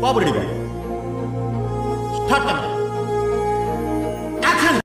బాబు ready start action.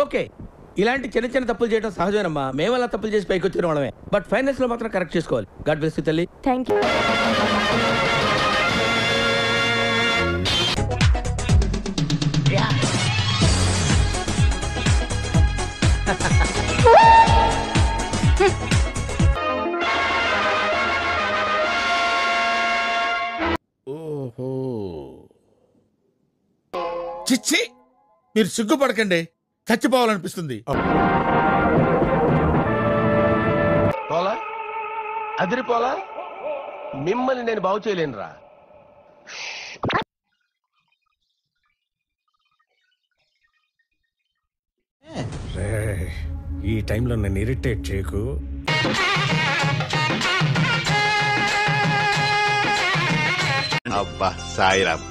Okay, ఇలాంటి చిన్న చిన్న తప్పులు చేయడం సహజమేనమ్మా. మేము అలా తప్పులు చేసి పైకి వచ్చిన వాళ్ళమే. బట్ ఫైనాన్స్ లో మాత్రం కరెక్ట్ చేసుకోవాలి. గాడ్ బ్లెస్ యు తల్లి. Thank you. ఓహో, చిచ్చి, మీరు సిగ్గుపడకండి, చచ్చిపోవాలనిపిస్తుంది. పోలా అదిరిపోలా, మిమ్మల్ని నేను బాగు చేయలేనురా. ఈ టైంలో నన్ను ఇరిటేట్ చేయకు. అబ్బా సాయిరామ్.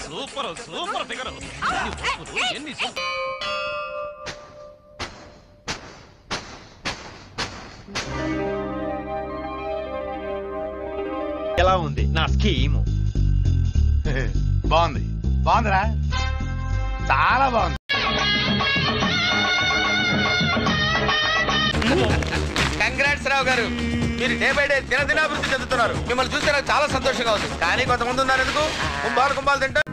Super super figure. ఎలా ఉంది నా స్కీము? బాగుంది, బాగుందిరా, చాలా బాగుంది. కంగ్రాట్స్ రావు గారు, మీరు డే బై డే దినదినాభివృద్ధి చెందుతున్నారు. మిమ్మల్ని చూస్తే నాకు చాలా సంతోషంగా ఉంది. కానీ కొంతమంది ఉన్నారు ఎందుకు కుంభాలు తింటారు.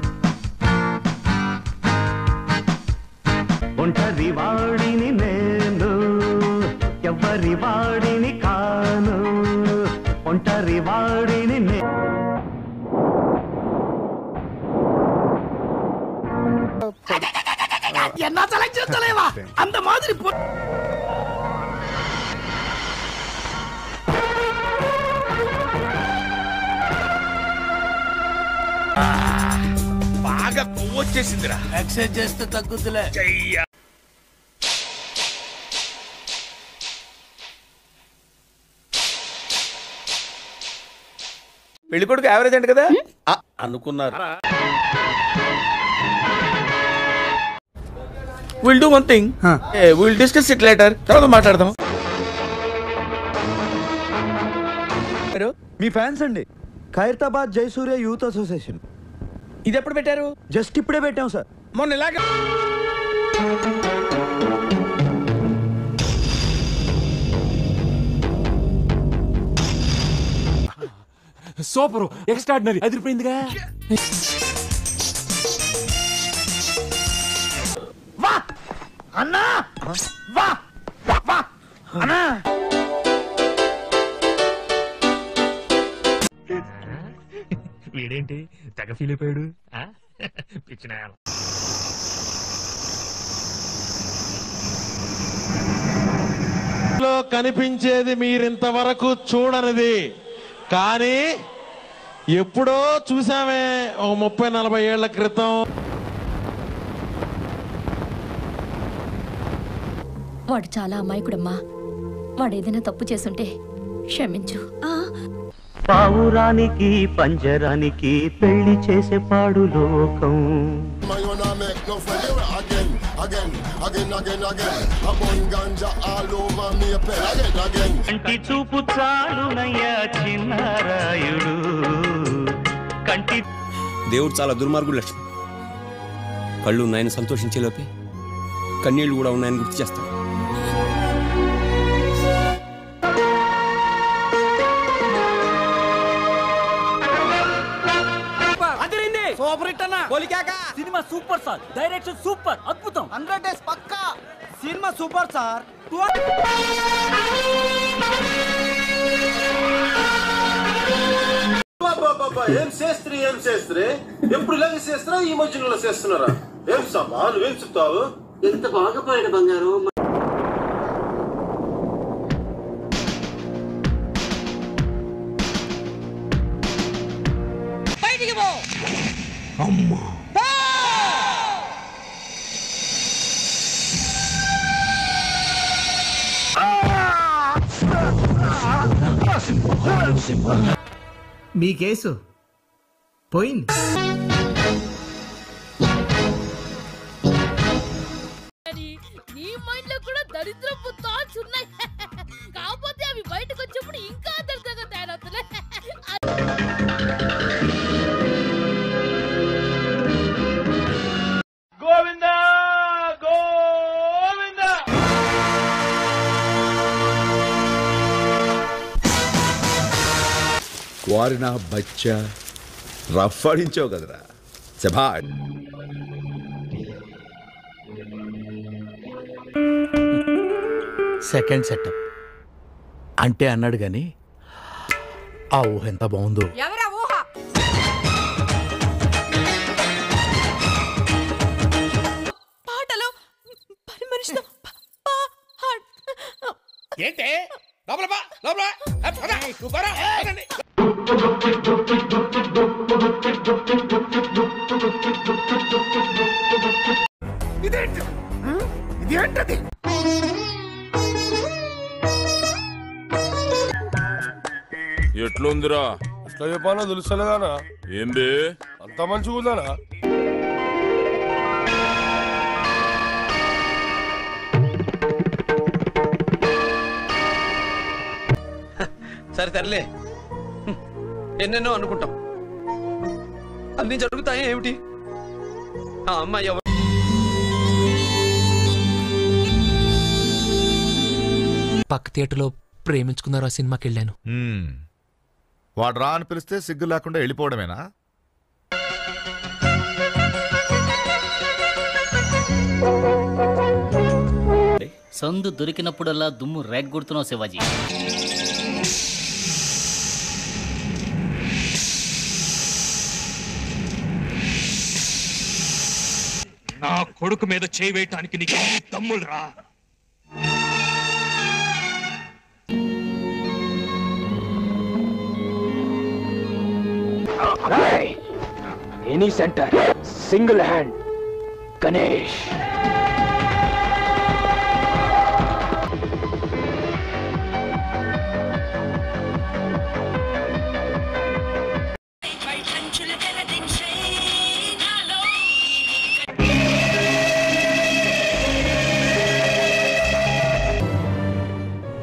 ఒంటరి వాడిని నేను, ఎవరి వాడిని కాను. ఒంటరి వాడిని ఎన్నా సెలెక్ట్ చేస్తలేవా అంత మాదిరి. బాగా కొవ్వు వచ్చేసిందిరా. ఎక్సైజ్ చేస్తే తగ్గుతులే. పెళ్లి కొడుకు యావరేజ్ అంట కదా అనుకున్నారు. Will do one thing, will discuss it later. తర్వాత మాట్లాడదాం. మీ ఫ్యాన్స్ అండి, ఖైరతాబాద్ జయసూర్య యూత్ అసోసియేషన్. ఇది ఎప్పుడు పెట్టారు? జస్ట్ ఇప్పుడే పెట్టాం సార్. మొన్న ఇలాగా సూపర్, ఎక్స్ట్రాడినరీ, అదిరిపోయిందిగా. వా అన్నా, వా వా అన్నా. వీడేంటి తెగ ఫీల్ అయిపోయాడు. పిచ్చిన కనిపించేది మీరింతవరకు చూడనిది, కానీ ఎప్పుడో చూసామే ఒక 30-40 ఏళ్ల క్రితం. వాడు చాలా అమాయకుడమ్మా. వాడు ఏదైనా తప్పు చేసుంటే క్షమించు. పావురానికి పంజరానికి పెళ్లి చేసే పాడు లోకం. కంటి చూపు చాలునయ్యా చిన్నారాయుడు. కంటి దేవుడు చాలా దుర్మార్గుడు లక్ష్మి. కళ్ళు ఉన్నాయని సంతోషించే లోపే కన్నీళ్లు కూడా ఉన్నాయని గుర్తు చేస్తాడు. సూపర్ హిట్ అన్న. Cinema super sir, direction super, అద్భుతం. 100 days పక్కా. Cinema super sir. ఏం చేస్త్రీ ఎప్పుడు ఇలాగే చేస్తారా? ఈ మధ్యలో చేస్తున్నారా? ఏం సభా నువ్వేం చెప్తావు? ఎంత బాగా పోయిన బంగారు. మీ కేసు పోయింది. నీ మైండ్ లో కూడా దరిద్రపు థాట్స్ ఉన్నాయి. కాకపోతే అవి బయటకు వచ్చినప్పుడు ఇంకా దరిద్రంగా తయారవుతున్నాయి. గోవిందా గోవిందా. వారి నా బచ్చా రఫ్ ఆడించావు కదరా సభా. సెకండ్ సెటప్ అంటే అన్నాడు గాని ఆ ఊహ ఎంత బాగుందో. ఎవరా ఊహ? పాటలో పని మనిషితో ఏంటే లోపల బా, లోపల పద, నువ్వు పద, పదండి. ఇదేంటి ఇదేంటది? ఎట్లుందిరా? ఎట్లా చెప్పానో తెలుసలేదానా? ఏం బే అంత మంచిగా ఉందానా? సరే తరలే, ఎన్నెన్నో అనుకుంటాం, అన్ని జరుగుతాయి ఏమిటి? ఆ అమ్మాయి ఎవరు? పక్క థియేటర్లో ప్రేమించుకున్నారు ఆ సినిమాకి వెళ్ళాను. వాడు రా అని పిలిస్తే సిగ్గు లేకుండా వెళ్ళిపోవడమేనా? సందు దొరికినప్పుడల్లా దుమ్ము రేగ్గొడుతున్నావు శివాజీ. నా కొడుకు మీద చేయి వేయటానికి నీకు తమ్ముళ్ళరా? Any centre single hand Ganesh.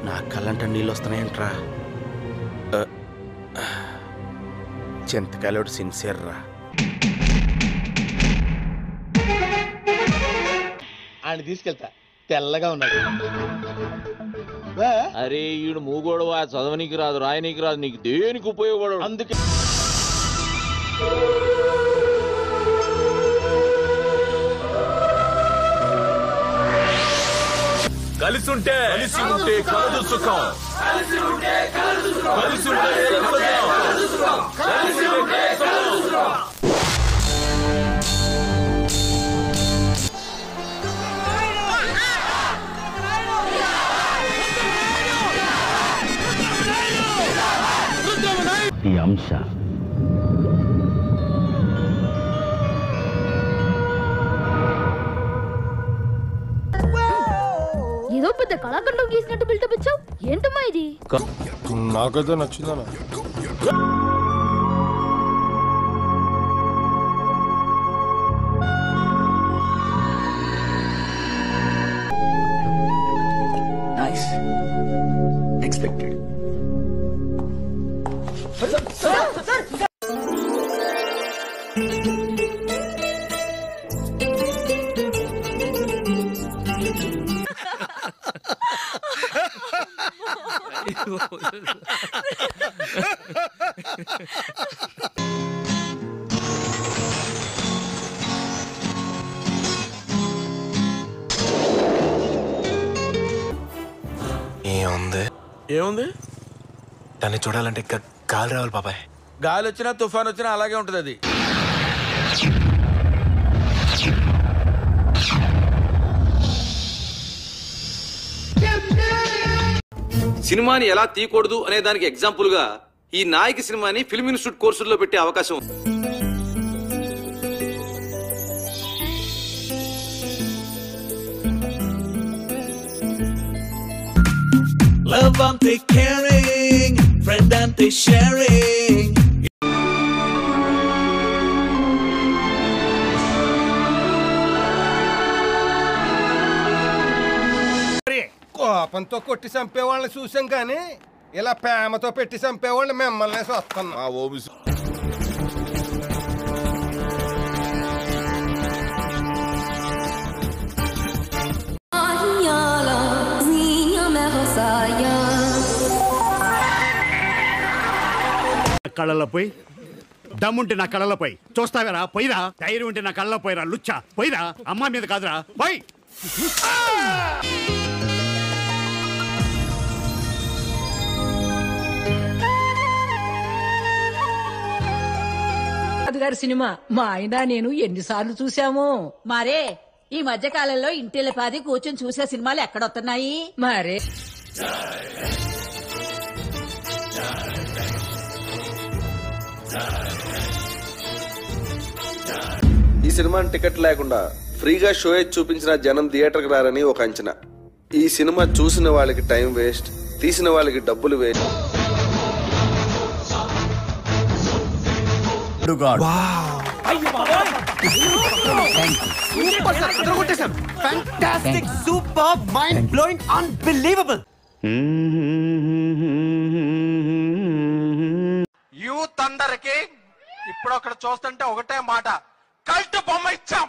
నా కళ్ళంట నీళ్ళు వస్తున్నాయంట్రా. చింతకాయలోడు సిన్సియర్ రా. ఆయన తీసుకెళ్తా, తెల్లగా ఉన్నాడు. అరే ఈడు మూగోడు, చదవనీకి రాదు, రాయనీకి రాదు, నీకు దేనికి ఉపయోగపడడు. అందుకే కలిసి ఉంటే కలదు సుఖం, కలిసి ఉంటే ఈ అంశ ఏదో పెద్ద కళాఖండం గీసినట్టు బిల్డప్ ఇచ్చావు. ఏంటమ్మా ఇది? నాకైతే నచ్చిందనా? Nice expected. ఏముంది? దాన్ని చూడాలంటే గాలి రావాలి బాబాయ్. గాలి వచ్చినా తుఫాన్ వచ్చినా అలాగే ఉంటుంది అది. సినిమాని ఎలా తీయకూడదు అనే దానికి ఎగ్జాంపుల్ గా ఈ నాయకి సినిమాని ఫిల్మ్ ఇన్స్టిట్యూట్ కోర్సుల్లో పెట్టే అవకాశం. Love I'm take caring, friend they sharing. కోపంతో కొట్టి చంపేవాళ్ళని చూసాం కానీ ఇలా ప్రేమతో పెట్టి చంపేవాళ్ళు మిమ్మల్ని చూస్తున్నాం. కళ్ళలో పోయి దమ్ముంటే నా కళ్ళలో పోయి చూస్తావేరా పోయిరా, ధైర్యం ఉంటే నా కళ్ళలో పోయిరా లుచ్చా పోయిరా, అమ్మ మీద కాదురా పోయి. గారి సినిమా మా ఆయన నేను ఎన్నిసార్లు చూసాము. మరే ఈ మధ్య కాలంలో ఇంటిల్లిపాది కూర్చొని చూసే సినిమాలు ఎక్కడొస్తున్నాయి మరే. ఈ సినిమాని టికెట్ లేకుండా ఫ్రీగా షో చూపించిన జనం థియేటర్కి రారని ఒక అంచనా. ఈ సినిమా చూసిన వాళ్ళకి టైం వేస్ట్, తీసిన వాళ్ళకి డబ్బులు వేస్ట్. యూత్ అందరికి ఇప్పుడు అక్కడ చూస్తుంటే ఒకటే మాట, కల్ట్ బొమ్మ ఇచ్చాం.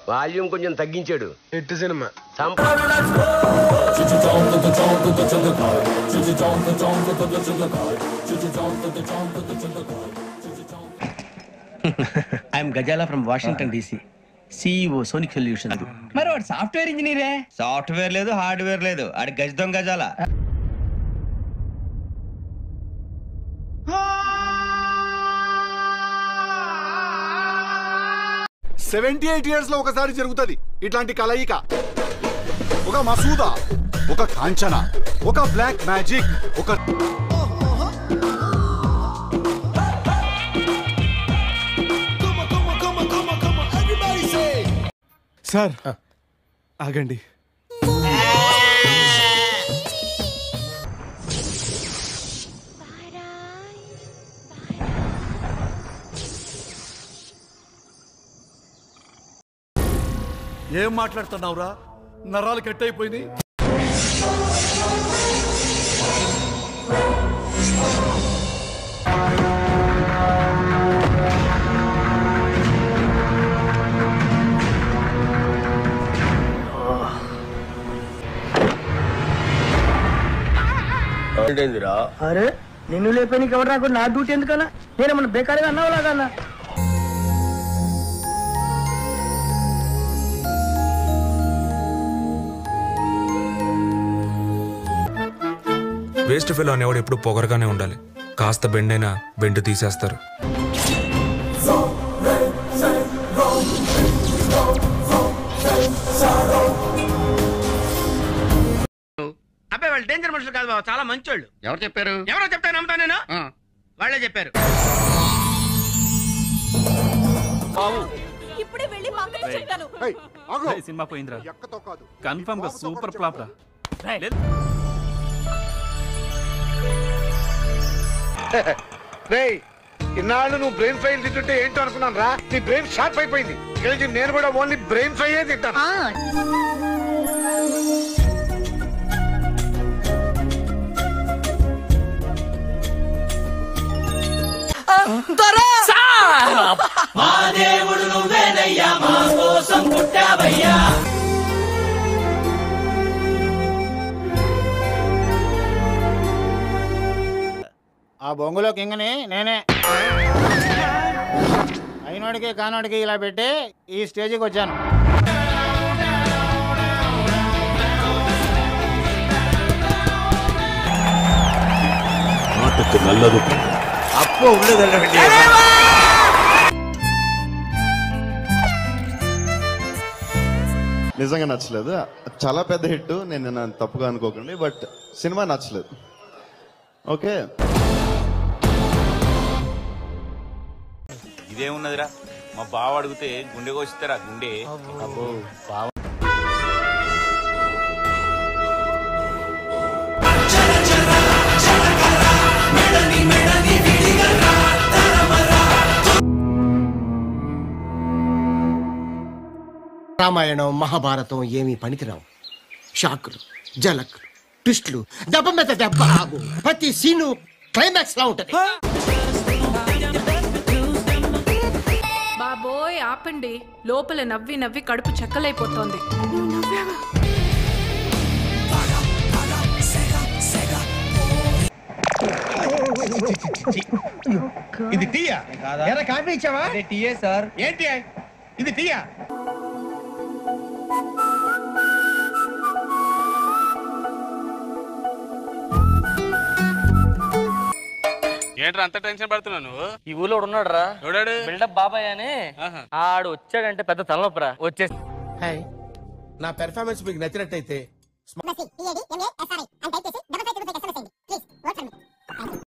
వాల్యూమ్ కొంచెం తగ్గించాడు. ఎట్టు సినిమా I'm Gazala from Washington DC, CEO Sonic solution. మరి వాడు సాఫ్ట్వేర్ ఇంజనీరే. సాఫ్ట్వేర్ లేదు, హార్డ్వేర్ లేదు, ఆడి గజ దొంగ గజాల. 78 years లో ఒకసారి జరుగుతుంది ఇట్లాంటి కలయిక. ఒక మసూదా, ఒక కాంచన, ఒక బ్లాక్ మ్యాజిక్, ఒక సార్ ఆగండి. ఏం మాట్లాడుతున్నావురా, నరాలు కట్ అయిపోయింది. అరే నిన్ను లేపని ఎవరు రాకుండా నా డ్యూటీ ఎందుకన్నా? నేనేమన్నా బేకారీగా అన్నావు లాగన్నా? వేస్ట్ ఫెలో అనేవాడు ఎప్పుడు పొగరగానే ఉండాలి. కాస్త బెండైనా బెండు తీసేస్తారు. అబ్బాయి వాళ్ళు డేంజర్ మనుషులు కాదు బాబు, చాలా మంచోళ్ళు. ఎవరు చెప్పారు? ఎవరో చెప్తా నమ్ముతా నేను? వాళ్ళే చెప్పారు. ఇప్పుడే వెళ్ళి మా అక్కకి చెప్తాను. సినిమా పోయిందిరా, కన్ఫర్మ్ గా సూపర్ ఫ్లాప్ రా. ఇన్నాళ్ళు నువ్వు బ్రెయిన్ ఫ్రై తింటుంటే ఏంటో అనుకున్నాను రా, నీ బ్రెయిన్ షార్ప్ అయిపోయింది. నేను కూడా ఓన్లీ బ్రెయిన్ ఫ్రై తింటాను. మా దేవుడు నువ్వేనయ్యా, మా కోసం పుట్టావయ్యా. ఆ బొంగులో కింగని నేనే. అయినోడికి కానోడికి ఇలా పెట్టి ఈ స్టేజ్కి వచ్చాను. నల్లదు అప్పు ఉండదండి. నిజంగా నచ్చలేదు. చాలా పెద్ద హిట్, నేను తప్పుగా అనుకోకండి, బట్ సినిమా నచ్చలేదు. ఓకే ఇదేమున్నదిరా, మా బావ అడిగితే గుండె కోసిస్తారా గుండె. రామాయణం మహాభారతం ఏమీ పనికిరావు. షాకులు, జలకులు, ట్విస్టులు, దెబ్బ మీద దెబ్బ, ప్రతి సీను క్లైమాక్స్ లా ఉంటది. బాబోయ్ ఆపండి, లోపల నవ్వి నవ్వి కడుపు చెక్కలైపోతోంది. ఇది టీయా? కాఫీ ఇచ్చావా? టీయే సార్. ఏంటి ఇది టీయా? ఏంట్రా అంత టెన్షన్ పడుతున్నావు నువ్వు? ఈ ఊళ్ళో ఉన్నాడు రా, ఎవడాడు? బిల్డప్ బాబాయ్ అని. ఆడు వచ్చాడంటే పెద్ద తలనొప్పరా. వచ్చేసి నా పెర్ఫార్మెన్స్ మీకు నచ్చినట్టయితే